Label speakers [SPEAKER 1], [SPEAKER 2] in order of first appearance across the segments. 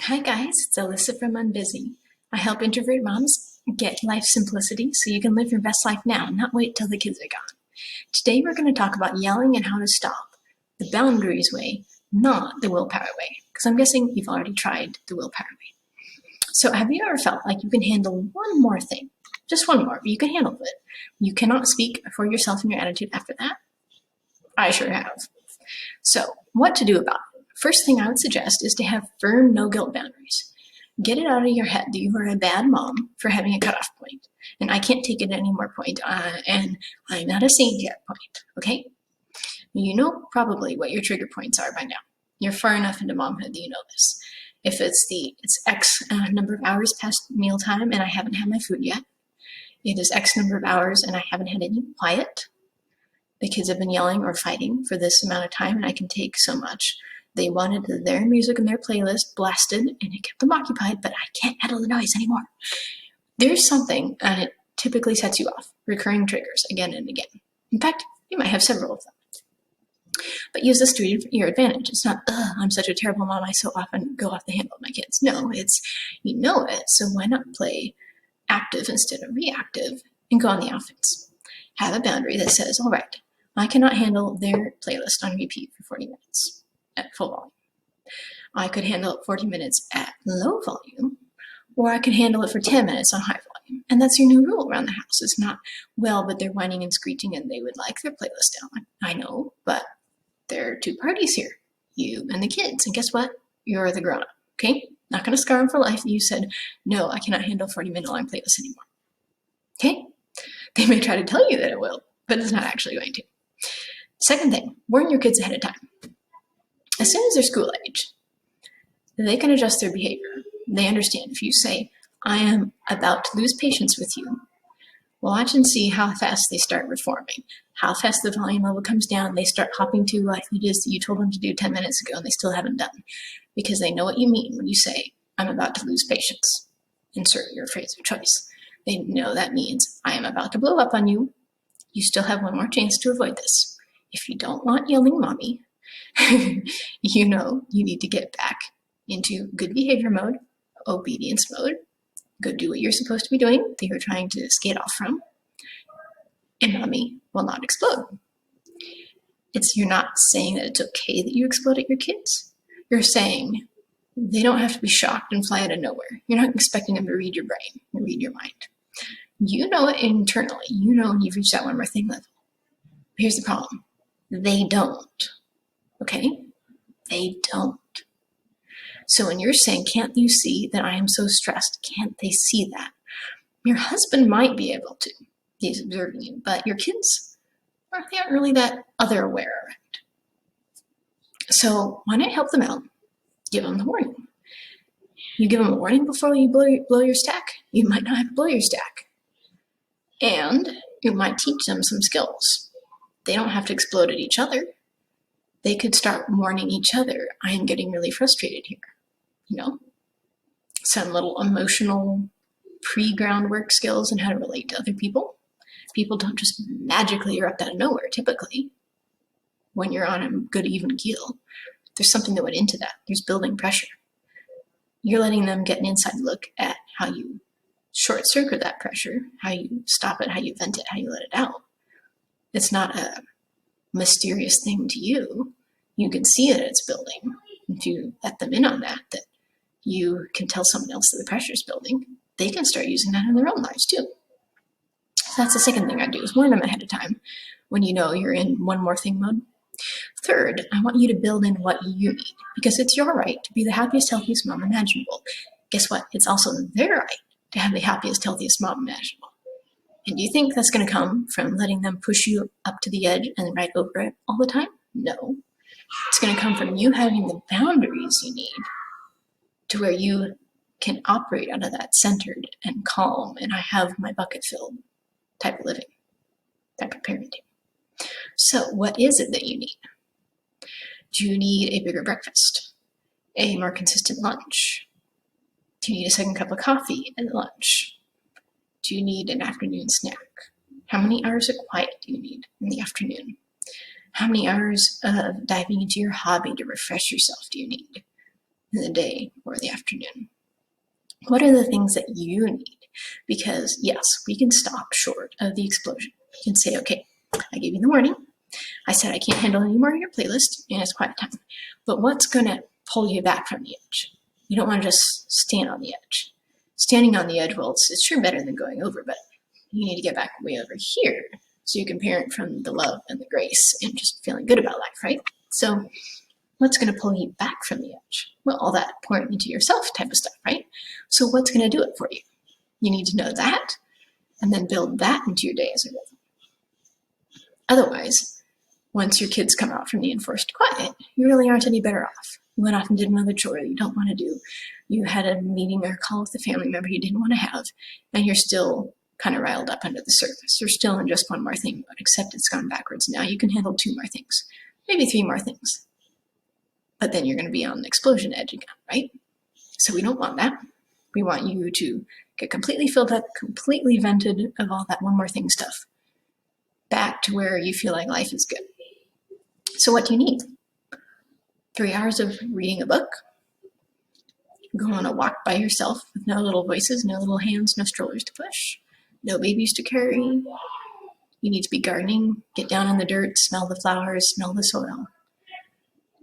[SPEAKER 1] Hi guys, it's Alyssa from Unbusy. I help introverted moms get life simplicity so you can live your best life now, not wait till the kids are gone. Today we're going to talk about yelling and how to stop. The boundaries way, not the willpower way. Because I'm guessing you've already tried the willpower way. So have you ever felt like you can handle one more thing? Just one more, but you can handle it. You cannot speak for yourself and your attitude after that? I sure have. So what to do about it? First thing I would suggest is to have firm no-guilt boundaries. Get it out of your head that you are a bad mom for having a cutoff point, and I can't take it any more point, and I'm not a saint yet point, okay? You know probably what your trigger points are by now. You're far enough into momhood that you know this. If it's X number of hours past mealtime and I haven't had my food yet, it is X number of hours and I haven't had any quiet, the kids have been yelling or fighting for this amount of time and I can take so much. They wanted their music and their playlist blasted, and it kept them occupied, but I can't handle the noise anymore. There's something, and it typically sets you off, recurring triggers again and again. In fact, you might have several of them. But use this to your advantage. It's not, I'm such a terrible mom, I so often go off the handle with my kids. No, it's, you know it, so why not play active instead of reactive and go on the offense? Have a boundary that says, all right, I cannot handle their playlist on repeat for 40 minutes. At full volume. I could handle it 40 minutes at low volume, or I could handle it for 10 minutes on high volume. And that's your new rule around the house. It's not, well, but they're whining and screeching and they would like their playlist down. I know, but there are two parties here, you and the kids. And guess what? You're the grown-up, okay? Not going to scar them for life. You said, no, I cannot handle 40-minute long playlists anymore. Okay? They may try to tell you that it will, but it's not actually going to. Second thing, warn your kids ahead of time. As soon as they're school age, they can adjust their behavior. They understand. If you say, I am about to lose patience with you, watch and see how fast they start reforming, how fast the volume level comes down. They start hopping to what it is that you told them to do 10 minutes ago and they still haven't done, because they know what you mean when you say, I'm about to lose patience. Insert your phrase of choice. They know that means, I am about to blow up on you. You still have one more chance to avoid this. If you don't want yelling mommy, you know you need to get back into good behavior mode, obedience mode, go do what you're supposed to be doing that you're trying to skate off from, and mommy will not explode. You're not saying that it's okay that you explode at your kids. You're saying they don't have to be shocked and fly out of nowhere. You're not expecting them to read your brain and read your mind. You know it internally. You know when you've reached that one more thing level. But here's the problem. They don't. Okay? They don't. So when you're saying, can't you see that I am so stressed? Can't they see that? Your husband might be able to. He's observing you. But your kids, they aren't really that other aware of it. So why not help them out? Give them the warning. You give them a warning before you blow your stack. You might not have to blow your stack. And you might teach them some skills. They don't have to explode at each other. They could start warning each other, I am getting really frustrated here. You know, some little emotional pre-groundwork skills and how to relate to other people. People don't just magically erupt out of nowhere, typically. When you're on a good even keel, there's something that went into that. There's building pressure. You're letting them get an inside look at how you short circuit that pressure, how you stop it, how you vent it, how you let it out. It's not a mysterious thing to you. You can see that it's building. If you let them in on that you can tell someone else that the pressure is building, they can start using that in their own lives too. So that's the second thing I do, is warn them ahead of time when you know you're in one more thing mode. Third, I want you to build in what you need, because it's your right to be the happiest, healthiest mom imaginable. Guess what? It's also their right to have the happiest, healthiest mom imaginable. And do you think that's going to come from letting them push you up to the edge and right over it all the time? No. It's going to come from you having the boundaries you need to where you can operate out of that centered and calm and I have my bucket filled type of living, type of parenting. So what is it that you need? Do you need a bigger breakfast? A more consistent lunch? Do you need a second cup of coffee at lunch? Do you need an afternoon snack? How many hours of quiet do you need in the afternoon? How many hours of diving into your hobby to refresh yourself do you need? in the day or the afternoon? What are the things that you need? Because yes, we can stop short of the explosion. We can say, okay, I gave you the warning. I said I can't handle any more of your playlist, and it's quiet time. But what's going to pull you back from the edge? You don't want to just stand on the edge. Standing on the edge, well, it's sure better than going over, but you need to get back way over here so you can parent from the love and the grace and just feeling good about life, right? So what's going to pull you back from the edge? Well, all that pouring into yourself type of stuff, right? So what's going to do it for you? You need to know that and then build that into your day as a rhythm. Otherwise, once your kids come out from the enforced quiet, you really aren't any better off. You went off and did another chore you don't want to do. You had a meeting or a call with a family member you didn't want to have, and you're still kind of riled up under the surface. You're still in just one more thing mode, except it's gone backwards. Now you can handle 2 more things, maybe 3 more things. But then you're going to be on the explosion edge again, right? So we don't want that. We want you to get completely filled up, completely vented of all that one more thing stuff, back to where you feel like life is good. So what do you need? 3 hours of reading a book, go on a walk by yourself with no little voices, no little hands, no strollers to push, no babies to carry. You need to be gardening, get down in the dirt, smell the flowers, smell the soil.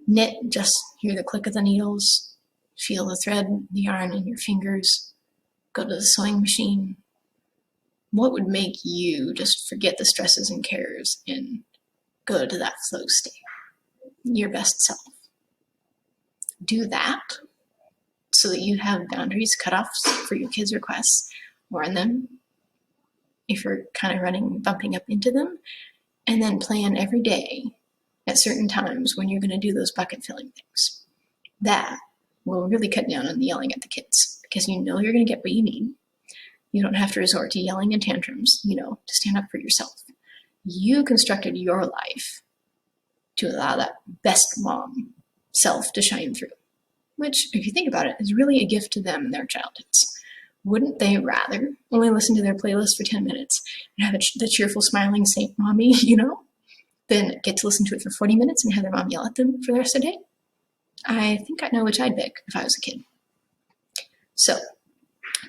[SPEAKER 1] Knit, just hear the click of the needles, feel the thread, the yarn in your fingers, go to the sewing machine. What would make you just forget the stresses and cares and go to that flow state, your best self? Do that so that you have boundaries, cutoffs for your kids' requests, warn them if you're kind of bumping up into them, and then plan every day at certain times when you're going to do those bucket filling things. That will really cut down on the yelling at the kids because you know you're going to get what you need. You don't have to resort to yelling and tantrums, to stand up for yourself. You constructed your life to allow that best mom self to shine through, which, if you think about it, is really a gift to them and their childhoods. Wouldn't they rather only listen to their playlist for 10 minutes and have the cheerful, smiling Saint Mommy, than get to listen to it for 40 minutes and have their mom yell at them for the rest of the day? I think I know which I'd pick if I was a kid. So,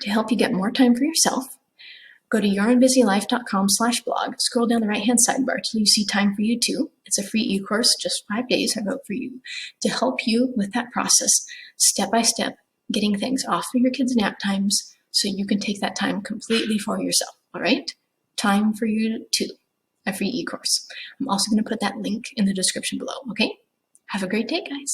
[SPEAKER 1] to help you get more time for yourself, go to yourinbusylife.com/blog, scroll down the right-hand sidebar till you see Time for You Too. It's a free e-course, just 5 days I wrote for you to help you with that process, step by step, getting things off of your kids' nap times so you can take that time completely for yourself, all right? Time for You Too, a free e-course. I'm also going to put that link in the description below, okay? Have a great day, guys.